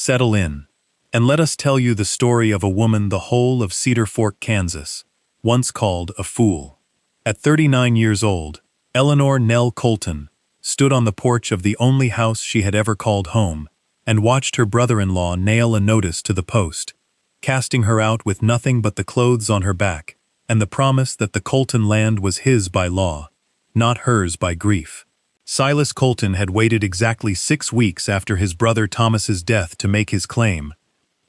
settle in, and let us tell you the story of a woman the whole of Cedar Fork, Kansas, once called a fool. At 39 years old, Eleanor Nell Colton stood on the porch of the only house she had ever called home and watched her brother-in-law nail a notice to the post, casting her out with nothing but the clothes on her back and the promise that the Colton land was his by law, not hers by grief. Silas Colton had waited exactly 6 weeks after his brother Thomas's death to make his claim,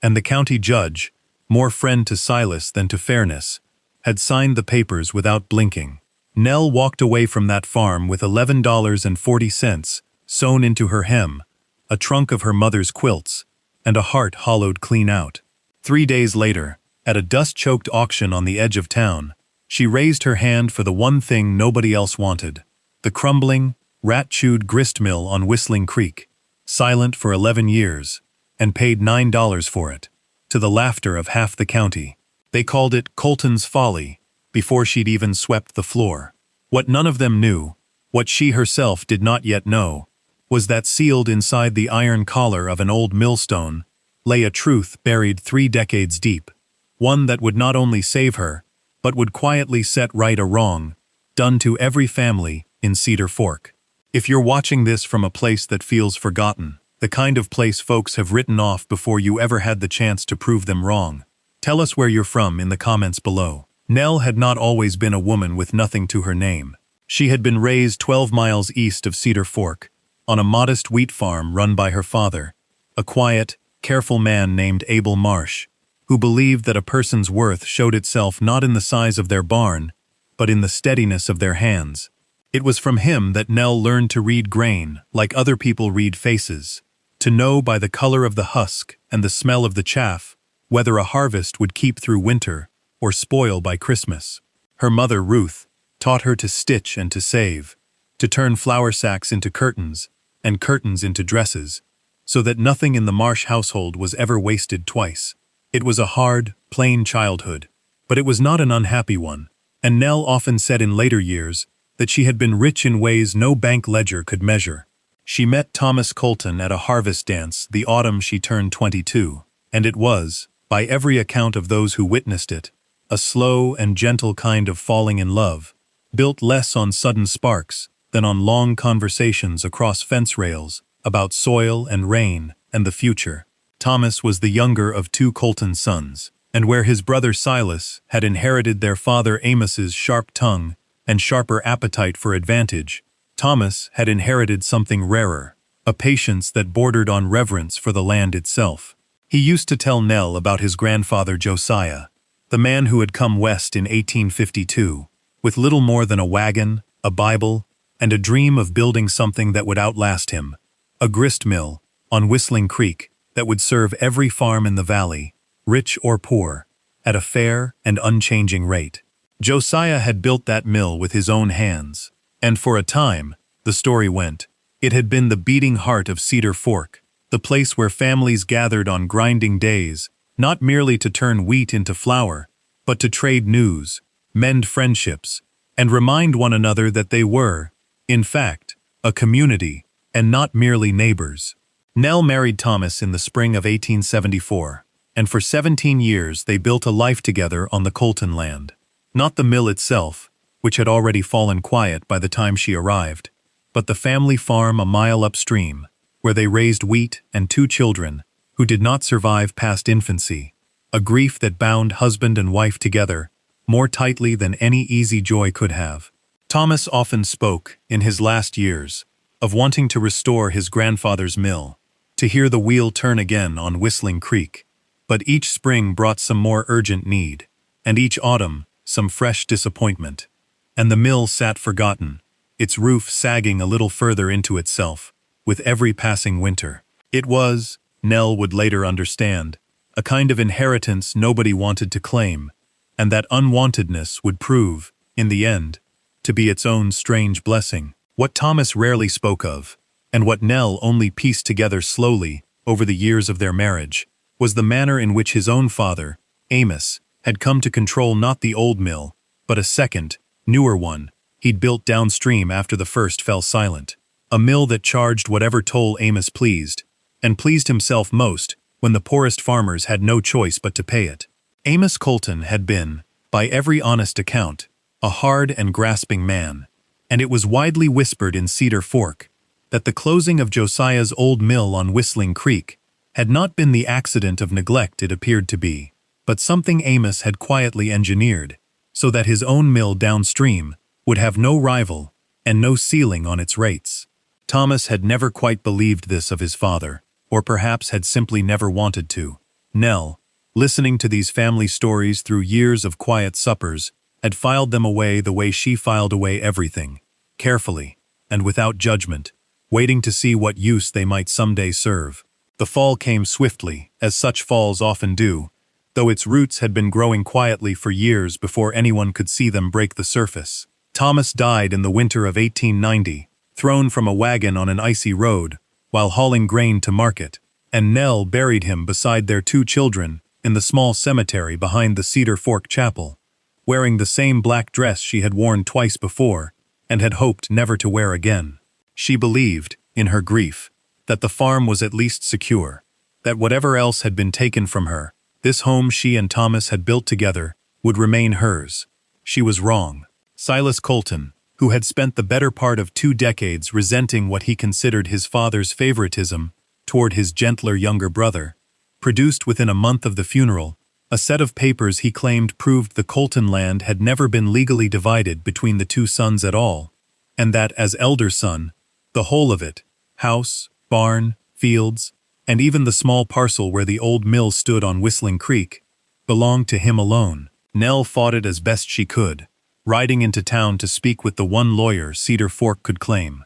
and the county judge, more friend to Silas than to fairness, had signed the papers without blinking. Nell walked away from that farm with $11.40 sewn into her hem, a trunk of her mother's quilts, and a heart hollowed clean out. 3 days later, at a dust-choked auction on the edge of town, she raised her hand for the one thing nobody else wanted, the crumbling, rat-chewed grist mill on Whistling Creek, silent for 11 years, and paid $9 for it, to the laughter of half the county. They called it Colton's Folly before she'd even swept the floor. What none of them knew, what she herself did not yet know, was that sealed inside the iron collar of an old millstone lay a truth buried 3 decades deep, one that would not only save her, but would quietly set right a wrong done to every family in Cedar Fork. If you're watching this from a place that feels forgotten, the kind of place folks have written off before you ever had the chance to prove them wrong, tell us where you're from in the comments below. Nell had not always been a woman with nothing to her name. She had been raised 12 miles east of Cedar Fork, on a modest wheat farm run by her father, a quiet, careful man named Abel Marsh, who believed that a person's worth showed itself not in the size of their barn, but in the steadiness of their hands. It was from him that Nell learned to read grain like other people read faces, to know by the color of the husk and the smell of the chaff whether a harvest would keep through winter or spoil by Christmas. Her mother, Ruth, taught her to stitch and to save, to turn flour sacks into curtains and curtains into dresses, so that nothing in the Marsh household was ever wasted twice. It was a hard, plain childhood, but it was not an unhappy one, and Nell often said in later years that she had been rich in ways no bank ledger could measure. She met Thomas Colton at a harvest dance the autumn she turned 22, and it was, by every account of those who witnessed it, a slow and gentle kind of falling in love, built less on sudden sparks than on long conversations across fence rails about soil and rain and the future. Thomas was the younger of 2 Colton sons, and where his brother Silas had inherited their father Amos's sharp tongue and sharper appetite for advantage, Thomas had inherited something rarer, a patience that bordered on reverence for the land itself. He used to tell Nell about his grandfather Josiah, the man who had come west in 1852, with little more than a wagon, a Bible, and a dream of building something that would outlast him, a grist mill on Whistling Creek that would serve every farm in the valley, rich or poor, at a fair and unchanging rate. Josiah had built that mill with his own hands, and for a time, the story went, it had been the beating heart of Cedar Fork, the place where families gathered on grinding days, not merely to turn wheat into flour, but to trade news, mend friendships, and remind one another that they were, in fact, a community, and not merely neighbors. Nell married Thomas in the spring of 1874, and for 17 years they built a life together on the Colton land. Not the mill itself, which had already fallen quiet by the time she arrived, but the family farm a mile upstream, where they raised wheat and 2 children, who did not survive past infancy, a grief that bound husband and wife together more tightly than any easy joy could have. Thomas often spoke, in his last years, of wanting to restore his grandfather's mill, to hear the wheel turn again on Whistling Creek, but each spring brought some more urgent need, and each autumn some fresh disappointment, and the mill sat forgotten, its roof sagging a little further into itself, with every passing winter. It was, Nell would later understand, a kind of inheritance nobody wanted to claim, and that unwantedness would prove, in the end, to be its own strange blessing. What Thomas rarely spoke of, and what Nell only pieced together slowly over the years of their marriage, was the manner in which his own father, Amos, had come to control not the old mill, but a second, newer one, he'd built downstream after the first fell silent. A mill that charged whatever toll Amos pleased, and pleased himself most when the poorest farmers had no choice but to pay it. Amos Colton had been, by every honest account, a hard and grasping man, and it was widely whispered in Cedar Fork that the closing of Josiah's old mill on Whistling Creek had not been the accident of neglect it appeared to be, but something Amos had quietly engineered, so that his own mill downstream would have no rival and no ceiling on its rates. Thomas had never quite believed this of his father, or perhaps had simply never wanted to. Nell, listening to these family stories through years of quiet suppers, had filed them away the way she filed away everything, carefully, and without judgment, waiting to see what use they might someday serve. The fall came swiftly, as such falls often do, though its roots had been growing quietly for years before anyone could see them break the surface. Thomas died in the winter of 1890, thrown from a wagon on an icy road, while hauling grain to market, and Nell buried him beside their 2 children in the small cemetery behind the Cedar Fork Chapel, wearing the same black dress she had worn twice before and had hoped never to wear again. She believed, in her grief, that the farm was at least secure, that whatever else had been taken from her, this home she and Thomas had built together would remain hers. She was wrong. Silas Colton, who had spent the better part of 2 decades resenting what he considered his father's favoritism toward his gentler younger brother, produced within a month of the funeral a set of papers he claimed proved the Colton land had never been legally divided between the 2 sons at all, and that as elder son, the whole of it, house, barn, fields, and even the small parcel where the old mill stood on Whistling Creek, belonged to him alone. Nell fought it as best she could, riding into town to speak with the one lawyer Cedar Fork could claim,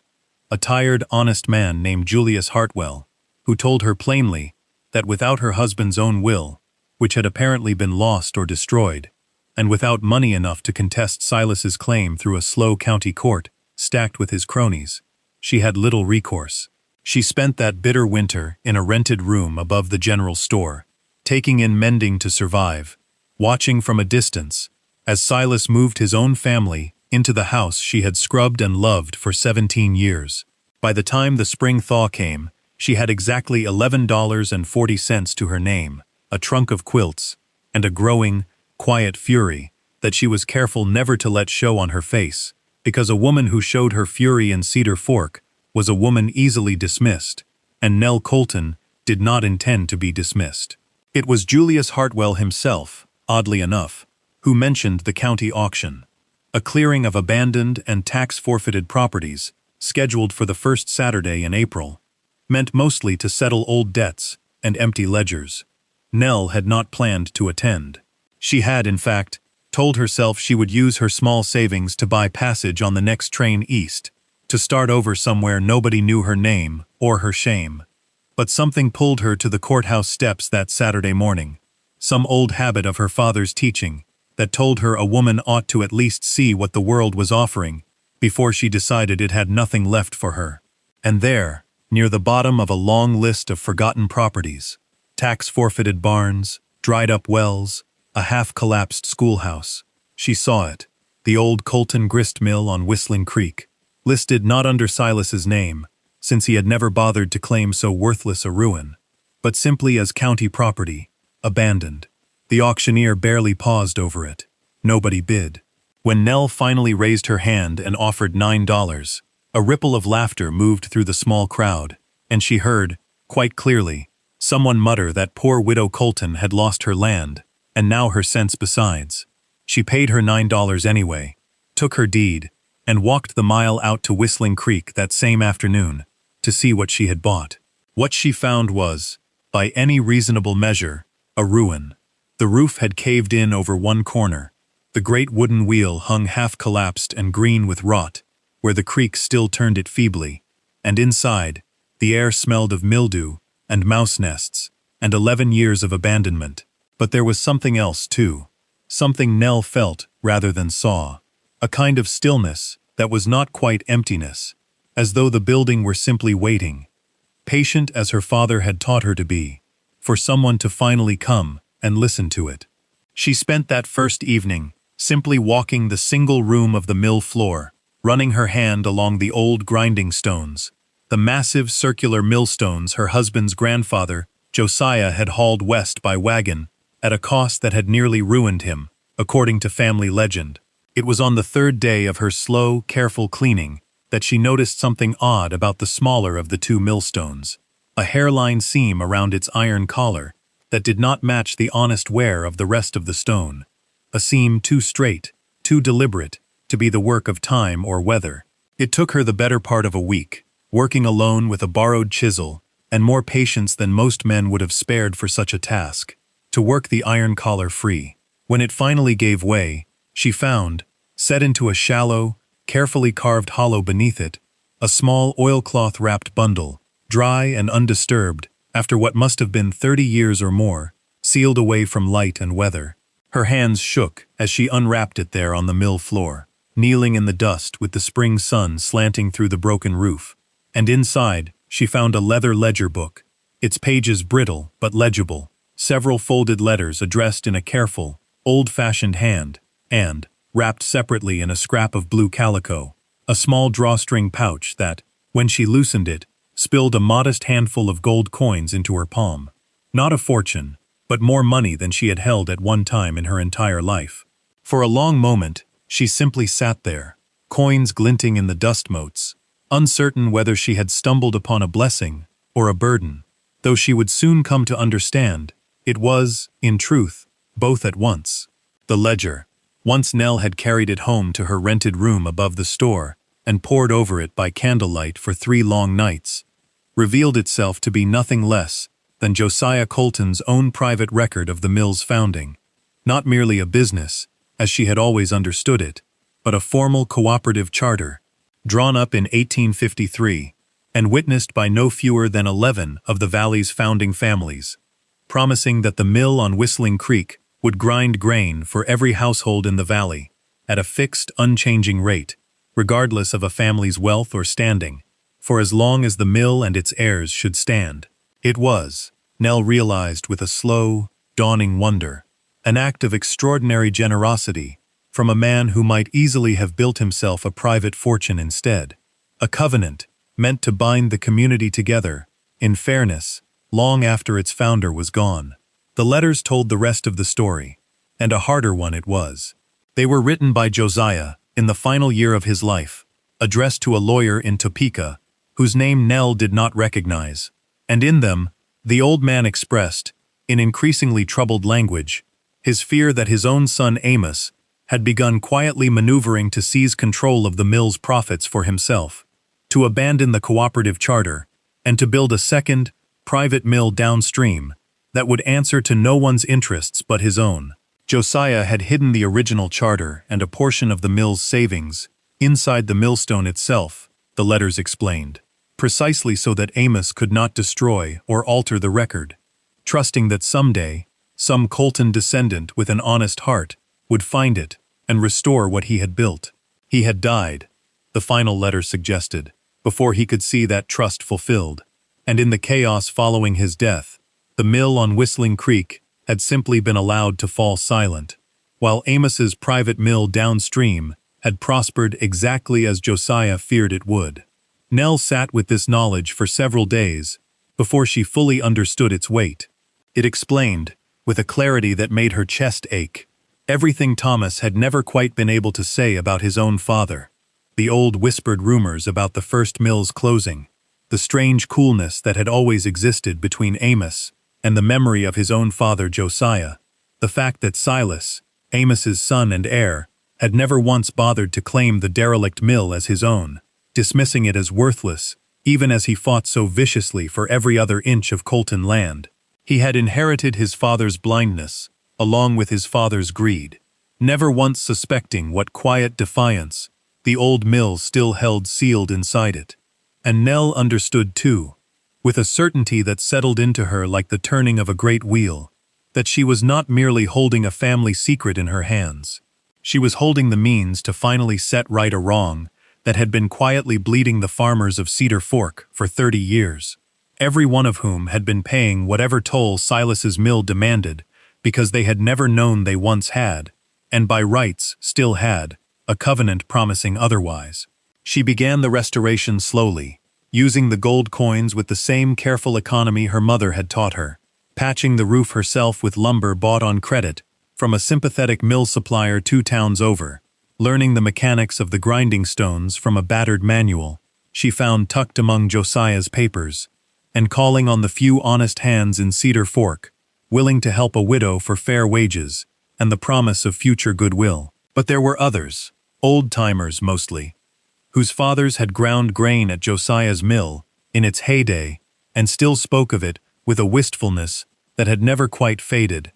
a tired, honest man named Julius Hartwell, who told her plainly that without her husband's own will, which had apparently been lost or destroyed, and without money enough to contest Silas's claim through a slow county court stacked with his cronies, she had little recourse. She spent that bitter winter in a rented room above the general store, taking in mending to survive, watching from a distance as Silas moved his own family into the house she had scrubbed and loved for 17 years. By the time the spring thaw came, she had exactly $11.40 to her name, a trunk of quilts, and a growing, quiet fury that she was careful never to let show on her face, because a woman who showed her fury in Cedar Fork was a woman easily dismissed, and Nell Colton did not intend to be dismissed. It was Julius Hartwell himself, oddly enough, who mentioned the county auction, a clearing of abandoned and tax-forfeited properties, scheduled for the first Saturday in April, meant mostly to settle old debts and empty ledgers. Nell had not planned to attend. She had, in fact, told herself she would use her small savings to buy passage on the next train east, to start over somewhere nobody knew her name or her shame. But something pulled her to the courthouse steps that Saturday morning, some old habit of her father's teaching that told her a woman ought to at least see what the world was offering before she decided it had nothing left for her. And there, near the bottom of a long list of forgotten properties, tax-forfeited barns, dried-up wells, a half-collapsed schoolhouse, she saw it, the old Colton grist mill on Whistling Creek, listed not under Silas's name, since he had never bothered to claim so worthless a ruin, but simply as county property, abandoned. The auctioneer barely paused over it. Nobody bid. When Nell finally raised her hand and offered $9, a ripple of laughter moved through the small crowd, and she heard, quite clearly, someone mutter that poor widow Colton had lost her land, and now her sense besides. She paid her $9 anyway, took her deed, and walked the mile out to Whistling Creek that same afternoon to see what she had bought. What she found was, by any reasonable measure, a ruin. The roof had caved in over one corner. The great wooden wheel hung half-collapsed and green with rot, where the creek still turned it feebly, and inside, the air smelled of mildew and mouse nests and 11 years of abandonment. But there was something else, too. Something Nell felt rather than saw. A kind of stillness that was not quite emptiness, as though the building were simply waiting, patient as her father had taught her to be, for someone to finally come and listen to it. She spent that first evening simply walking the single room of the mill floor, running her hand along the old grinding stones, the massive circular millstones her husband's grandfather Josiah had hauled west by wagon, at a cost that had nearly ruined him, according to family legend. It was on the third day of her slow, careful cleaning that she noticed something odd about the smaller of the two millstones, a hairline seam around its iron collar that did not match the honest wear of the rest of the stone, a seam too straight, too deliberate, to be the work of time or weather. It took her the better part of a week, working alone with a borrowed chisel, and more patience than most men would have spared for such a task, to work the iron collar free. When it finally gave way, she found, set into a shallow, carefully carved hollow beneath it, a small oilcloth-wrapped bundle, dry and undisturbed, after what must have been 30 years or more, sealed away from light and weather. Her hands shook as she unwrapped it there on the mill floor, kneeling in the dust with the spring sun slanting through the broken roof. And inside, she found a leather ledger book, its pages brittle but legible, several folded letters addressed in a careful, old-fashioned hand, and, wrapped separately in a scrap of blue calico, a small drawstring pouch that, when she loosened it, spilled a modest handful of gold coins into her palm. Not a fortune, but more money than she had held at one time in her entire life. For a long moment, she simply sat there, coins glinting in the dust motes, uncertain whether she had stumbled upon a blessing or a burden, though she would soon come to understand, it was, in truth, both at once. The ledger, once Nell had carried it home to her rented room above the store and pored over it by candlelight for 3 long nights, revealed itself to be nothing less than Josiah Colton's own private record of the mill's founding, not merely a business, as she had always understood it, but a formal cooperative charter, drawn up in 1853, and witnessed by no fewer than 11 of the valley's founding families, promising that the mill on Whistling Creek would grind grain for every household in the valley, at a fixed, unchanging rate, regardless of a family's wealth or standing, for as long as the mill and its heirs should stand. It was, Nell realized with a slow, dawning wonder, an act of extraordinary generosity from a man who might easily have built himself a private fortune instead, a covenant meant to bind the community together, in fairness, long after its founder was gone. The letters told the rest of the story, and a harder one it was. They were written by Josiah in the final year of his life, addressed to a lawyer in Topeka, whose name Nell did not recognize, and in them, the old man expressed, in increasingly troubled language, his fear that his own son Amos had begun quietly maneuvering to seize control of the mill's profits for himself, to abandon the cooperative charter, and to build a second, private mill downstream that would answer to no one's interests but his own. Josiah had hidden the original charter and a portion of the mill's savings inside the millstone itself, the letters explained, precisely so that Amos could not destroy or alter the record, trusting that someday, some Colton descendant with an honest heart would find it and restore what he had built. He had died, the final letter suggested, before he could see that trust fulfilled, and in the chaos following his death, the mill on Whistling Creek had simply been allowed to fall silent, while Amos's private mill downstream had prospered exactly as Josiah feared it would. Nell sat with this knowledge for several days before she fully understood its weight. It explained, with a clarity that made her chest ache, everything Thomas had never quite been able to say about his own father, the old whispered rumors about the first mill's closing, the strange coolness that had always existed between Amos and the memory of his own father Josiah, the fact that Silas, Amos's son and heir, had never once bothered to claim the derelict mill as his own, dismissing it as worthless, even as he fought so viciously for every other inch of Colton land. He had inherited his father's blindness, along with his father's greed, never once suspecting what quiet defiance the old mill still held sealed inside it. And Nell understood too, with a certainty that settled into her like the turning of a great wheel, that she was not merely holding a family secret in her hands. She was holding the means to finally set right a wrong that had been quietly bleeding the farmers of Cedar Fork for 30 years, every one of whom had been paying whatever toll Silas's mill demanded because they had never known they once had, and by rights still had, a covenant promising otherwise. She began the restoration slowly, using the gold coins with the same careful economy her mother had taught her, patching the roof herself with lumber bought on credit from a sympathetic mill supplier 2 towns over, learning the mechanics of the grinding stones from a battered manual she found tucked among Josiah's papers, and calling on the few honest hands in Cedar Fork, willing to help a widow for fair wages and the promise of future goodwill. But there were others, old-timers mostly, whose fathers had ground grain at Josiah's mill in its heyday and still spoke of it with a wistfulness that had never quite faded,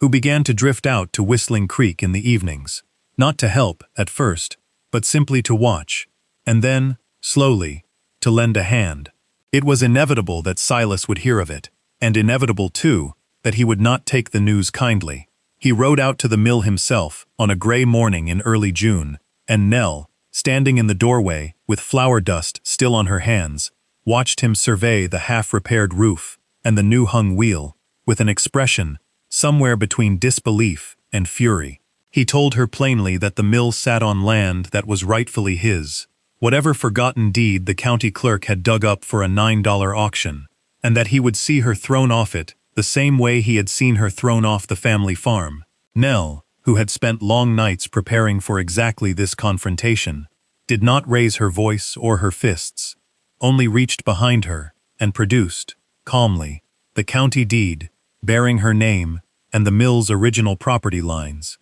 who began to drift out to Whistling Creek in the evenings, not to help at first, but simply to watch, and then, slowly, to lend a hand. It was inevitable that Silas would hear of it, and inevitable, too, that he would not take the news kindly. He rode out to the mill himself on a gray morning in early June, and Nell, standing in the doorway with flour dust still on her hands, watched him survey the half-repaired roof and the new-hung wheel with an expression somewhere between disbelief and fury. He told her plainly that the mill sat on land that was rightfully his, whatever forgotten deed the county clerk had dug up for a $9 auction, and that he would see her thrown off it the same way he had seen her thrown off the family farm. Nell, who had spent long nights preparing for exactly this confrontation, did not raise her voice or her fists, only reached behind her and produced, calmly, the county deed, bearing her name and the mill's original property lines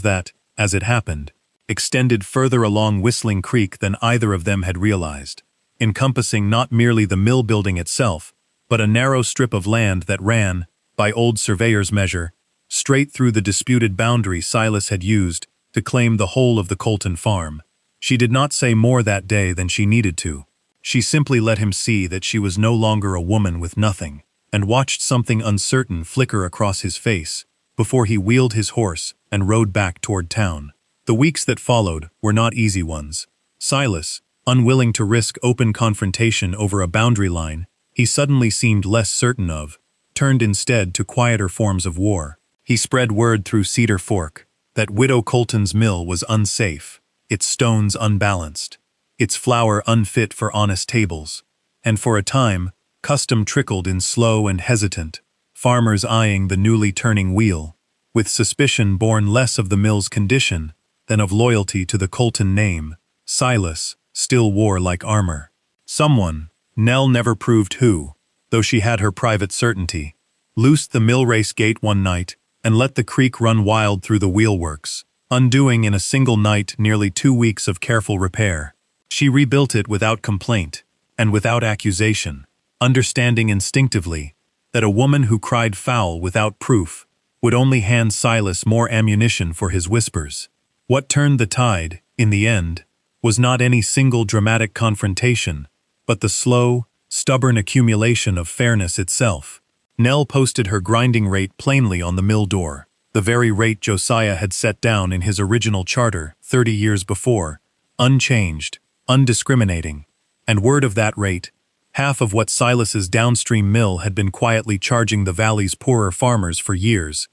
that, as it happened, extended further along Whistling Creek than either of them had realized, encompassing not merely the mill building itself, but a narrow strip of land that ran, by old surveyor's measure, straight through the disputed boundary Silas had used to claim the whole of the Colton farm. She did not say more that day than she needed to. She simply let him see that she was no longer a woman with nothing, and watched something uncertain flicker across his face before he wheeled his horse and rode back toward town. The weeks that followed were not easy ones. Silas, unwilling to risk open confrontation over a boundary line he suddenly seemed less certain of, turned instead to quieter forms of war. He spread word through Cedar Fork that Widow Colton's mill was unsafe, its stones unbalanced, its flour unfit for honest tables, and for a time, custom trickled in slow and hesitant, farmers eyeing the newly turning wheel, with suspicion born less of the mill's condition than of loyalty to the Colton name. Silas still wore like armor. Someone, Nell never proved who, though she had her private certainty, loosed the mill race gate one night and let the creek run wild through the wheelworks, undoing in a single night nearly 2 weeks of careful repair. She rebuilt it without complaint and without accusation, understanding instinctively that a woman who cried foul without proof would only hand Silas more ammunition for his whispers. What turned the tide, in the end, was not any single dramatic confrontation, but the slow, stubborn accumulation of fairness itself. Nell posted her grinding rate plainly on the mill door, the very rate Josiah had set down in his original charter 30 years before, unchanged, undiscriminating, and word of that rate, half of what Silas's downstream mill had been quietly charging the valley's poorer farmers for years,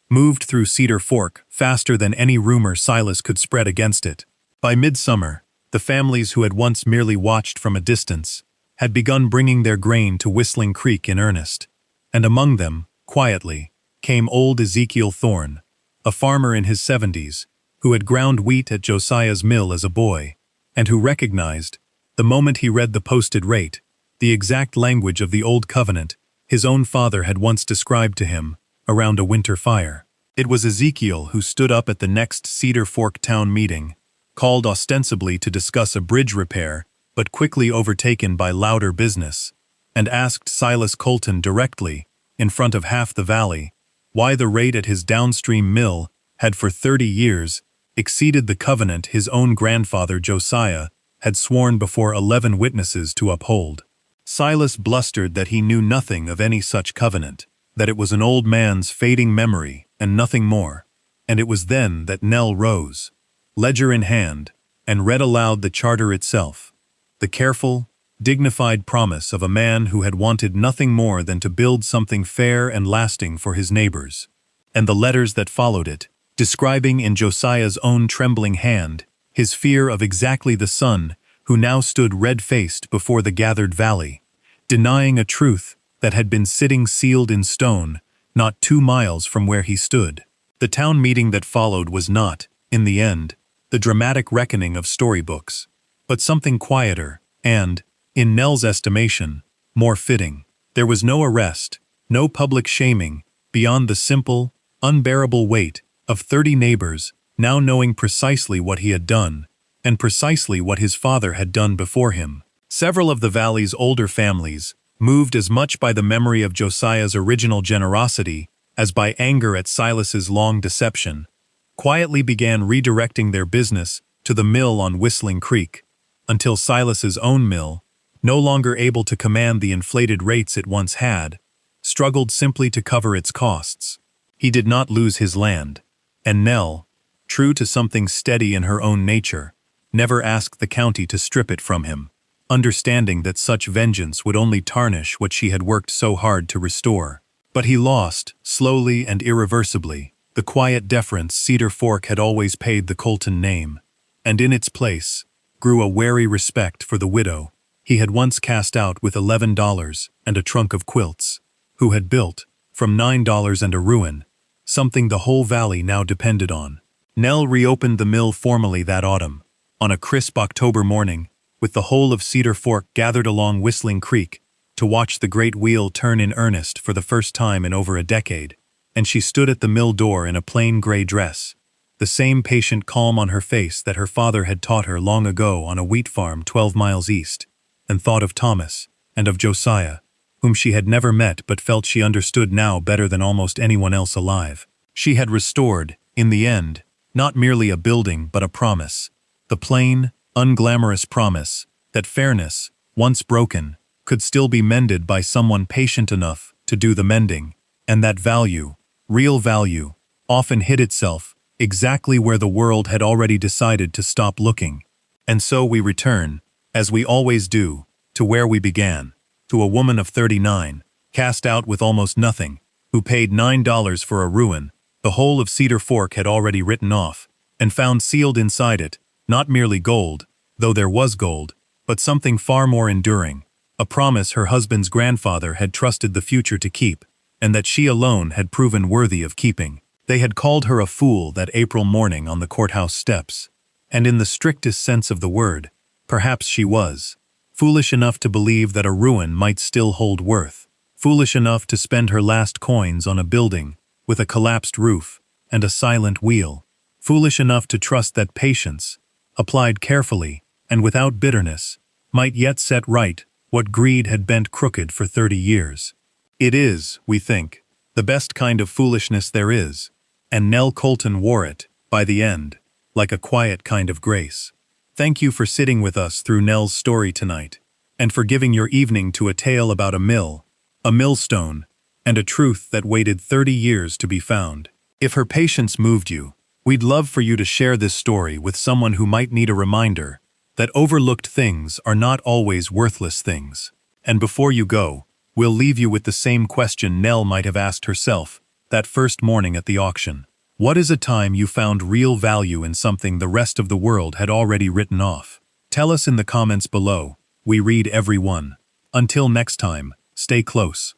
moved through Cedar Fork faster than any rumor Silas could spread against it. By midsummer, the families who had once merely watched from a distance had begun bringing their grain to Whistling Creek in earnest, and among them, quietly, came old Ezekiel Thorne, a farmer in his 70s, who had ground wheat at Josiah's mill as a boy, and who recognized, the moment he read the posted rate, the exact language of the old covenant his own father had once described to him around a winter fire. It was Ezekiel who stood up at the next Cedar Fork town meeting, called ostensibly to discuss a bridge repair, but quickly overtaken by louder business, and asked Silas Colton directly, in front of half the valley, why the rate at his downstream mill had for 30 years exceeded the covenant his own grandfather Josiah had sworn before 11 witnesses to uphold. Silas blustered that he knew nothing of any such covenant, that it was an old man's fading memory and nothing more, and it was then that Nell rose, ledger in hand, and read aloud the charter itself, the careful, dignified promise of a man who had wanted nothing more than to build something fair and lasting for his neighbors, and the letters that followed it, describing in Josiah's own trembling hand his fear of exactly the son who now stood red-faced before the gathered valley, denying a truth that had been sitting sealed in stone, not 2 miles from where he stood. The town meeting that followed was not, in the end, the dramatic reckoning of storybooks, but something quieter and, in Nell's estimation, more fitting. There was no arrest, no public shaming, beyond the simple, unbearable weight of 30 neighbors now knowing precisely what he had done, and precisely what his father had done before him. Several of the valley's older families, moved as much by the memory of Josiah's original generosity as by anger at Silas's long deception, quietly began redirecting their business to the mill on Whistling Creek, until Silas's own mill, no longer able to command the inflated rates it once had, struggled simply to cover its costs. He did not lose his land, and Nell, true to something steady in her own nature, never asked the county to strip it from him, understanding that such vengeance would only tarnish what she had worked so hard to restore. But he lost, slowly and irreversibly, the quiet deference Cedar Fork had always paid the Colton name, and in its place grew a wary respect for the widow he had once cast out with $11 and a trunk of quilts, who had built, from $9 and a ruin, something the whole valley now depended on. Nell reopened the mill formally that autumn, on a crisp October morning, with the whole of Cedar Fork gathered along Whistling Creek to watch the great wheel turn in earnest for the first time in over a decade, and she stood at the mill door in a plain gray dress, the same patient calm on her face that her father had taught her long ago on a wheat farm 12 miles east, and thought of Thomas, and of Josiah, whom she had never met but felt she understood now better than almost anyone else alive. She had restored, in the end, not merely a building but a promise, the plain, unglamorous promise that fairness, once broken, could still be mended by someone patient enough to do the mending, and that value, real value, often hid itself exactly where the world had already decided to stop looking. And so we return, as we always do, to where we began, to a woman of 39, cast out with almost nothing, who paid $9 for a ruin the whole of Cedar Fork had already written off, and found sealed inside it, not merely gold, though there was gold, but something far more enduring, a promise her husband's grandfather had trusted the future to keep, and that she alone had proven worthy of keeping. They had called her a fool that April morning on the courthouse steps, and in the strictest sense of the word, perhaps she was. Foolish enough to believe that a ruin might still hold worth, foolish enough to spend her last coins on a building with a collapsed roof and a silent wheel, foolish enough to trust that patience, applied carefully and without bitterness, might yet set right what greed had bent crooked for 30 years. It is, we think, the best kind of foolishness there is, and Nell Colton wore it, by the end, like a quiet kind of grace. Thank you for sitting with us through Nell's story tonight, and for giving your evening to a tale about a mill, a millstone, and a truth that waited 30 years to be found. If her patience moved you, we'd love for you to share this story with someone who might need a reminder that overlooked things are not always worthless things. And before you go, we'll leave you with the same question Nell might have asked herself that first morning at the auction. What is a time you found real value in something the rest of the world had already written off? Tell us in the comments below. We read every one. Until next time, stay close.